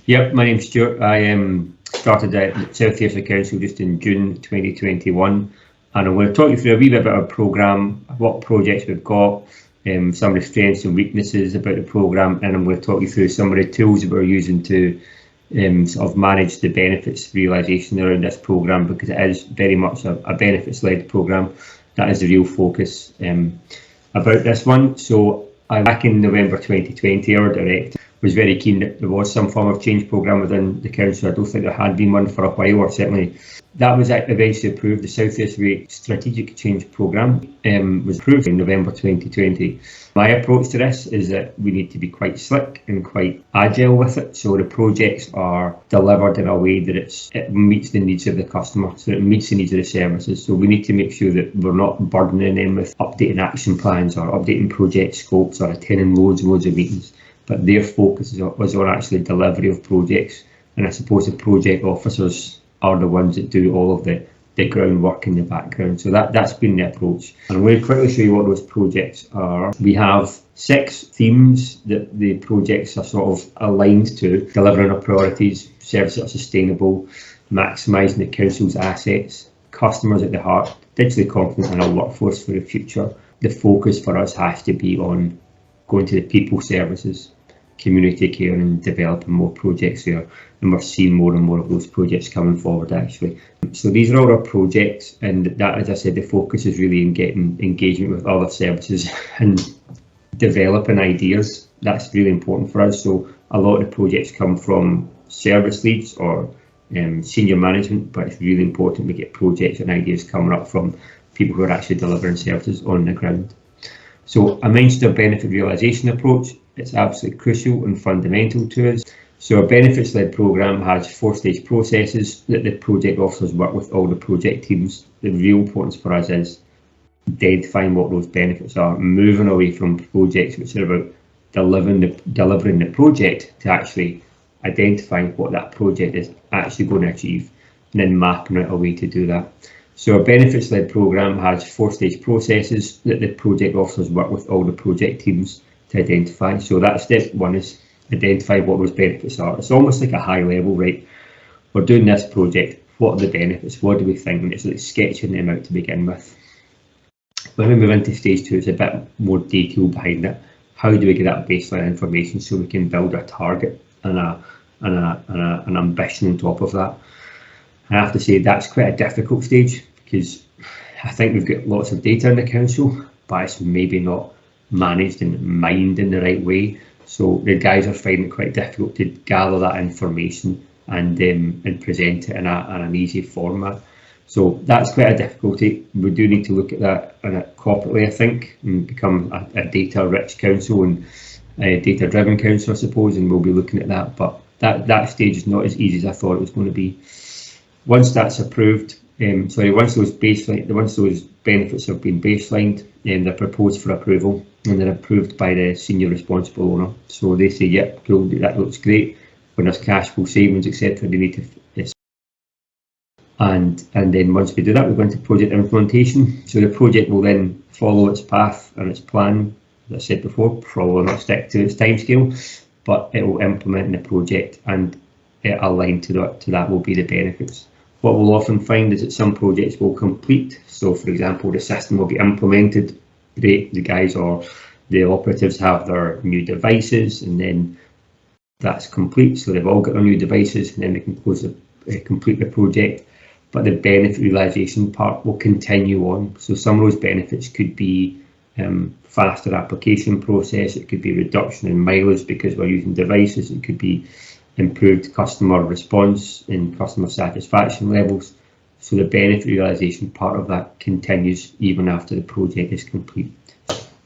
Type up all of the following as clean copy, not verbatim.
Yep, my name's Stuart. I started at South Ayrshire Council just in June 2021, and I'm going to talk you through a wee bit about our programme, what projects we've got, some of the strengths and weaknesses about the programme, and I'm going to talk you through some of the tools that we're using to sort of manage the benefits realisation around this programme, because it is very much a benefits-led programme. That is the real focus about this one. So back in November 2020, our director was very keen that there was some form of change programme within the council. I don't think there had been one for a while, or certainly that was eventually approved. The South Ayrshire Stratetig Change Programme was approved in November 2020. My approach to this is that we need to be quite slick and quite agile with it, so the projects are delivered in a way that it meets the needs of the customer, so it meets the needs of the services. So we need to make sure that we're not burdening them with updating action plans or updating project scopes or attending loads and loads of meetings, but their focus was on actually delivery of projects. And I suppose the project officers are the ones that do all of the groundwork in the background. So that's been the approach. And I'm going to quickly show you what those projects are. We have 6 themes that the projects are sort of aligned to: delivering our priorities, services that are sustainable, maximising the council's assets, customers at the heart, digitally confident in our workforce for the future. The focus for us has to be on going to the people services, community care, and developing more projects there, and we're seeing more and more of those projects coming forward actually. So these are all our projects, and that, as I said, the focus is really in getting engagement with other services and developing ideas. That's really important for us. So a lot of the projects come from service leads or senior management, but it's really important we get projects and ideas coming up from people who are actually delivering services on the ground. So I mentioned our benefit realisation approach. It's absolutely crucial and fundamental to us. So our benefits-led programme has 4-stage processes that the project officers work with all the project teams. The real importance for us is identifying what those benefits are, moving away from projects which are about delivering the project to actually identifying what that project is actually going to achieve, and then mapping out a way to do that. So our benefits-led programme has 4-stage processes that the project officers work with all the project teams to identify. So that's step 1, is identify what those benefits are. It's almost like a high level, right? We're doing this project, what are the benefits, what do we think? And it's like sketching them out to begin with. When we move into stage 2, it's a bit more detail behind it. How do we get that baseline information so we can build a target and an ambition on top of that? I have to say that's quite a difficult stage, because I think we've got lots of data in the council, but it's maybe not managed and mined in the right way. So the guys are finding it quite difficult to gather that information and present it in an easy format. So that's quite a difficulty. We do need to look at that corporately, I think, and become a data-rich council and a data-driven council, I suppose, and we'll be looking at that. But that stage is not as easy as I thought it was going to be. Once that's approved, once those benefits have been baselined, they're proposed for approval, and they're approved by the senior responsible owner. So they say, yep, cool, that looks great. When there's cash flow savings, etc., they need to. And then once we do that, we go into project implementation. So the project will then follow its path and its plan. As I said before, probably not stick to its timescale, but it will implement the project, and aligned to that will be the benefits. What we'll often find is that some projects will complete. So, for example, the system will be implemented. The guys or the operatives have their new devices, and then that's complete. So they've all got their new devices, and then they can complete the project. But the benefit realisation part will continue on. So some of those benefits could be faster application process. It could be reduction in mileage because we're using devices. It could be improved customer response and customer satisfaction levels. So the benefit realisation part of that continues even after the project is complete.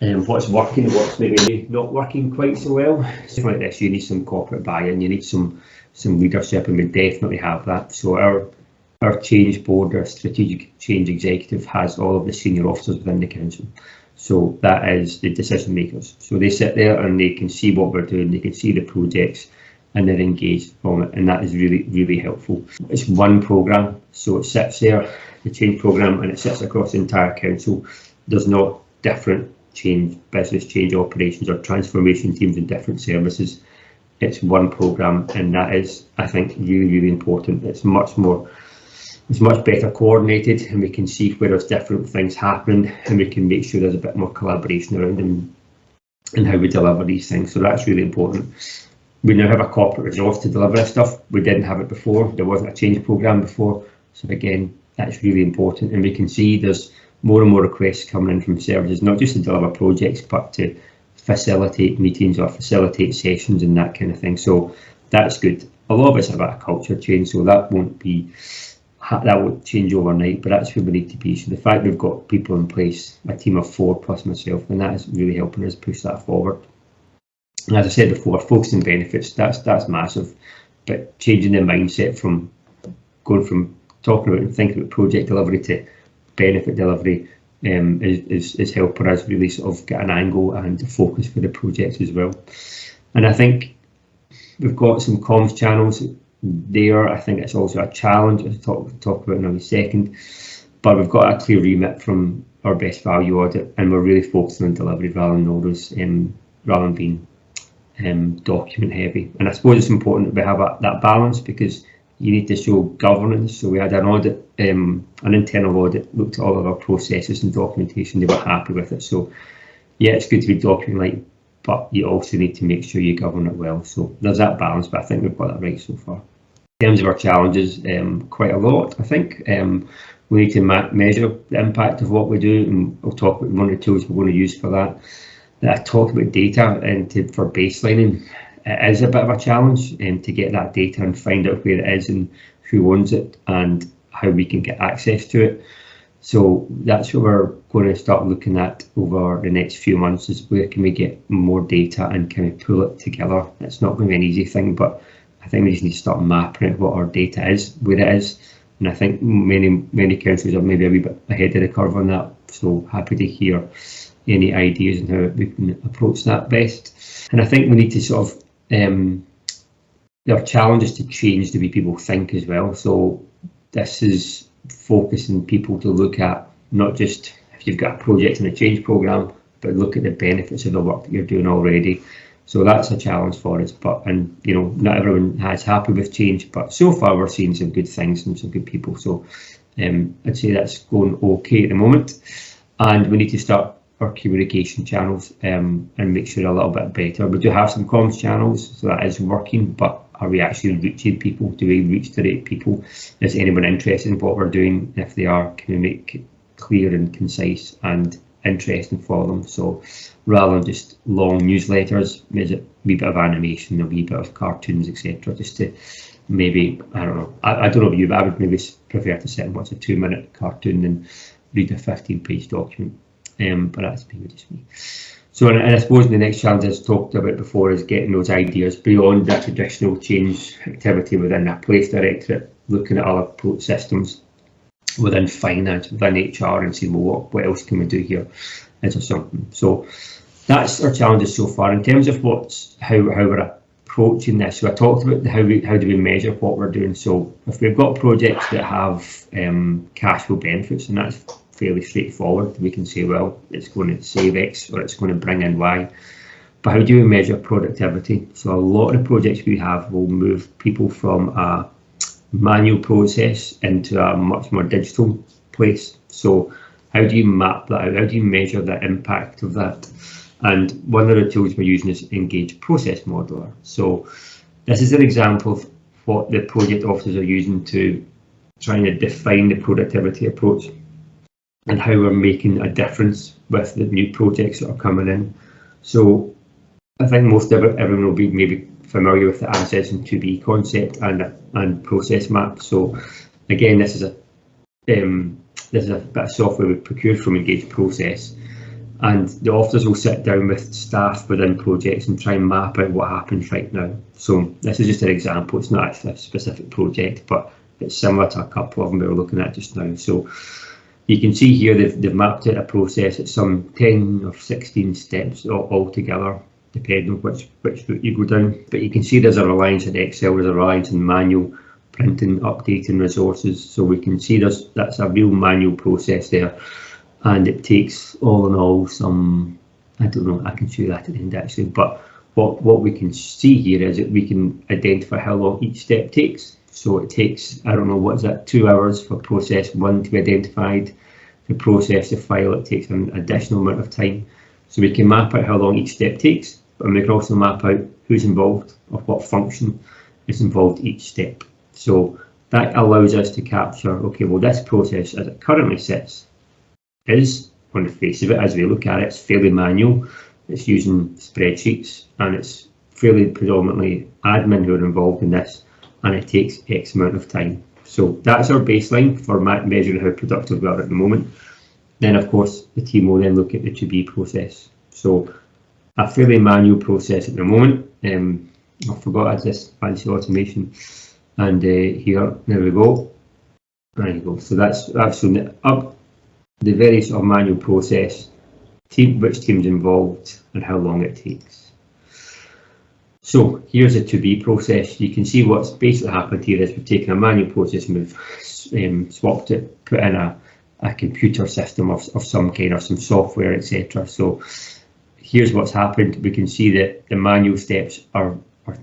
What's working and what's maybe not working quite so well. Something like this, you need some corporate buy-in, you need some leadership, and we definitely have that. So our change board, our strategic change executive, has all of the senior officers within the council. So that is the decision makers. So they sit there and they can see what we're doing, they can see the projects, and they're engaged from it, and that is really, really helpful. It's one programme, so it sits there, the change programme, and it sits across the entire council. There's not different business change operations or transformation teams in different services. it's one programme, and that is, I think, really important. It's much better coordinated, and we can see where there's different things happening, and we can make sure there's a bit more collaboration around them and how we deliver these things. So that's really important. We now have a corporate resource to deliver this stuff. We didn't have it before. There wasn't a change programme before. So again, that's really important, and we can see there's more and more requests coming in from services, not just to deliver projects, but to facilitate meetings or facilitate sessions and that kind of thing. So that's good. A lot of it's about a culture change, so that won't change overnight, but that's where we need to be. So the fact we've got people in place, a team of 4 plus myself, and that is really helping us push that forward. And as I said before, focusing on benefits, that's massive, but changing the mindset from going from talking about and thinking about project delivery to benefit delivery is helping us really sort of get an angle and a focus for the projects as well. And I think we've got some comms channels there. I think it's also a challenge, as I'll talk about in a second, but we've got a clear remit from our best value audit, and we're really focusing on delivery rather than orders, rather than being document heavy. And I suppose it's important that we have that balance, because you need to show governance. So we had an audit, an internal audit, looked at all of our processes and documentation. They were happy with it. So yeah, it's good to be document light, but you also need to make sure you govern it well. So there's that balance, but I think we've got that right so far. In terms of our challenges, quite a lot, I think. We need to measure the impact of what we do, and I'll talk about one of the tools we're going to use for that. I talked about data and for baselining. It is a bit of a challenge to get that data and find out where it is and who owns it and how we can get access to it. So that's what we're going to start looking at over the next few months, is where can we get more data and can we pull it together. It's not going to be an easy thing, but I think we just need to start mapping out what our data is, where it is. And I think many councils are maybe a wee bit ahead of the curve on that. So happy to hear any ideas on how we can approach that best. And I think we need to sort of, there are challenges to change the way people think as well. So this is focusing people to look at not just if you've got a project and a change programme, but look at the benefits of the work that you're doing already. So that's a challenge for us. And you know, not everyone is happy with change, but so far we're seeing some good things and some good people. So I'd say that's going okay at the moment. And we need to start our communication channels and make sure they're a little bit better. We do have some comms channels, so that is working, but are we actually reaching people? Do we reach the right people? Is anyone interested in what we're doing? If they are, can we make it clear and concise and interesting for them? So rather than just long newsletters, is it a wee bit of animation, a wee bit of cartoons, etc., just to maybe, I don't know, I don't know about you, but I would maybe prefer to sit and watch a 2-minute cartoon than read a 15-page document. But that's maybe just me. So, and I suppose the next challenge as talked about before is getting those ideas beyond the traditional change activity within a place directorate, looking at other systems within finance, within HR, and saying, well, what else can we do here? Is there something? So that's our challenges so far. In terms of how we're approaching this, so I talked about how do we measure what we're doing. So if we've got projects that have cash flow benefits, and that's fairly straightforward, we can say, well, it's going to save X or it's going to bring in Y. But how do we measure productivity? So a lot of the projects we have will move people from a manual process into a much more digital place. So how do you map that out? How do you measure the impact of that? And one of the tools we're using is Engage Process Modeler. So this is an example of what the project officers are using to trying to define the productivity approach and how we're making a difference with the new projects that are coming in. So I think most of everyone will be maybe familiar with the assets and to be concept and process map. So again, this is a bit of software we procured from Engage Process, and the officers will sit down with staff within projects and try and map out what happens right now. So this is just an example. It's not actually a specific project, but it's similar to a couple of them we were looking at just now. So you can see here they've mapped out a process at some 10 or 16 steps all together, depending on which route you go down. But you can see there's a reliance on Excel, there's a reliance on manual printing, updating resources. So we can see that's a real manual process there. And it takes all in all some, I don't know, I can show you that at the end actually, but what we can see here is that we can identify how long each step takes. So it takes, I don't know, what is that, 2 hours for process 1 to be identified. To process the file, it takes an additional amount of time. So we can map out how long each step takes, and we can also map out who's involved or what function is involved each step. So that allows us to capture, okay, well, this process as it currently sits is, on the face of it, as we look at it, it's fairly manual. It's using spreadsheets, and it's fairly predominantly admin who are involved in this, and it takes X amount of time. So that's our baseline for measuring how productive we are at the moment. Then, of course, the team will then look at the to-be process. So a fairly manual process at the moment. I forgot I had this fancy automation, and here, there we go. There you go. So that's showing up the very sort of manual process, which team's involved, and how long it takes. So here's a to-be process. You can see what's basically happened here is we've taken a manual process and we've swapped it, put in a computer system of some kind, or some software, etc. So here's what's happened. We can see that the manual steps are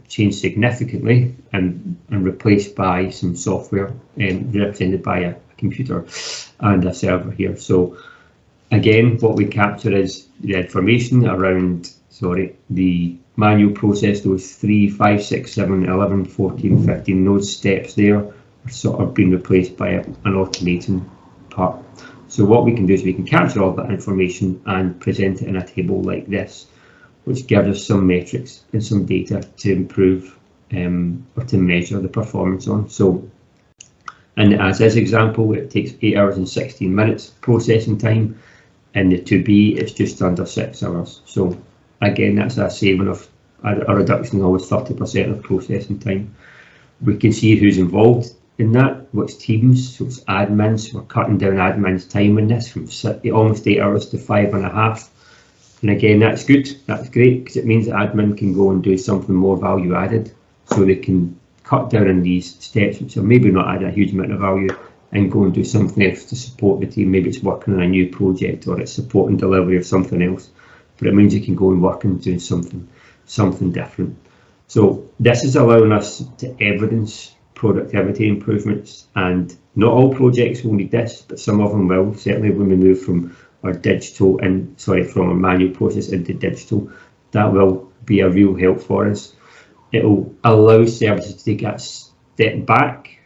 changed significantly and replaced by some software represented by a computer and a server here. So again, what we capture is the information around, the manual process, those 3, 5, 6, 7, 11, 14, 15, those steps there are sort of being replaced by an automating part. So what we can do is we can capture all that information and present it in a table like this, which gives us some metrics and some data to improve or to measure the performance on. So, and as this example, it takes 8 hours and 16 minutes processing time, and the to-be is just under 6 hours. So again, that's a saving of a reduction of almost 30% of processing time. We can see who's involved in that, which teams, so it's admins. We're cutting down admin's time in this from almost 8 hours to 5.5. And again, that's good, that's great, because it means that admin can go and do something more value added, so they can cut down on these steps, which are maybe not add a huge amount of value, and go and do something else to support the team. Maybe it's working on a new project, or it's supporting delivery of something else, but it means you can go and work and do something different. So this is allowing us to evidence productivity improvements, and not all projects will need this, but some of them will. Certainly when we move from our digital from a manual process into digital, that will be a real help for us. It will allow services to take a step back,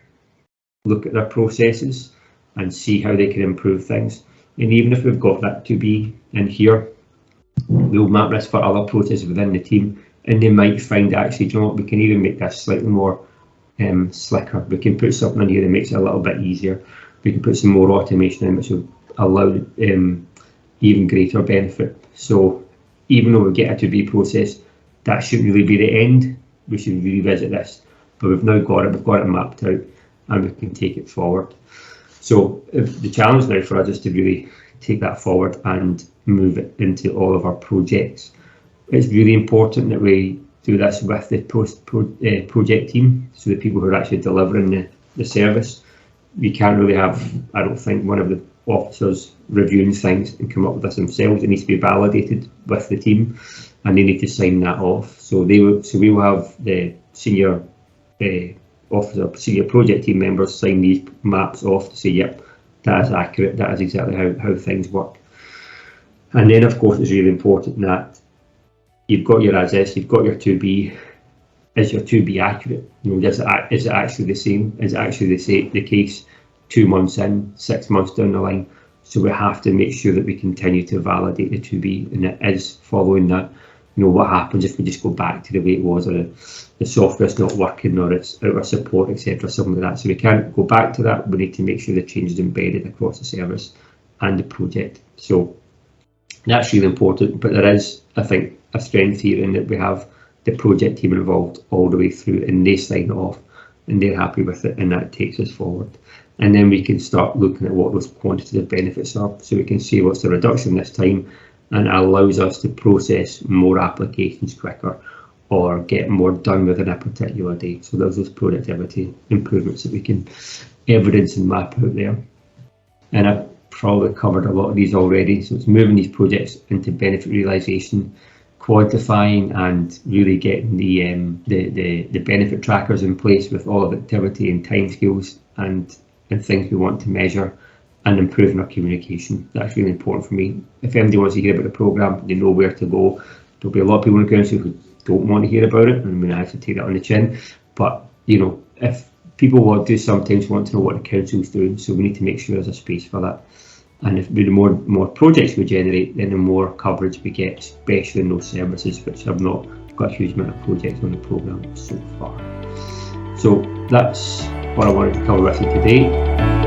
look at their processes and see how they can improve things. And even if we've got that to be in here, we'll map this for other processes within the team, and they might find actually, you know what, we can even make this slightly more slicker. We can put something in here that makes it a little bit easier. We can put some more automation in, which will allow even greater benefit. So even though we get a to-be process, that shouldn't really be the end. We should revisit this, but we've now got it mapped out, and we can take it forward. So the challenge now for us is to really take that forward and move it into all of our projects. It's really important that we do this with the project team, so the people who are actually delivering the service. We can't really have, I don't think, one of the officers reviewing things and come up with this themselves. It needs to be validated with the team, and they need to sign that off. So we will have the senior officer, senior project team members sign these maps off to say, yep, that is accurate, that is exactly how things work. And then, of course, it's really important that you've got your as-is, you've got your to-be. Is your to-be accurate? You know, is it actually the same? Is it actually the case 2 months in, 6 months down the line? So we have to make sure that we continue to validate the to-be, and it is following that. You know, what happens if we just go back to the way it was, or the software's not working, or it's out of support, etc., something like that. So we can't go back to that. We need to make sure the change is embedded across the service and the project. So that's really important. But there is, I think, a strength here in that we have the project team involved all the way through, and they sign off and they're happy with it, and that takes us forward. And then we can start looking at what those quantitative benefits are, so we can see what's the reduction this time, and it allows us to process more applications quicker or get more done within a particular day. So there's those productivity improvements that we can evidence and map out there. And I've probably covered a lot of these already. So it's moving these projects into benefit realisation, quantifying and really getting the benefit trackers in place with all of activity and timescales and things we want to measure, and improving our communication. That's really important for me. If anybody wants to hear about the programme, they know where to go. There'll be a lot of people in the council who don't want to hear about it, and I mean, I have to take that on the chin. But you know, if people sometimes want to know what the council's doing, so we need to make sure there's a space for that. And if the more projects we generate, then the more coverage we get, especially in those services which have not got a huge amount of projects on the programme so far. So that's what I wanted to cover with you today.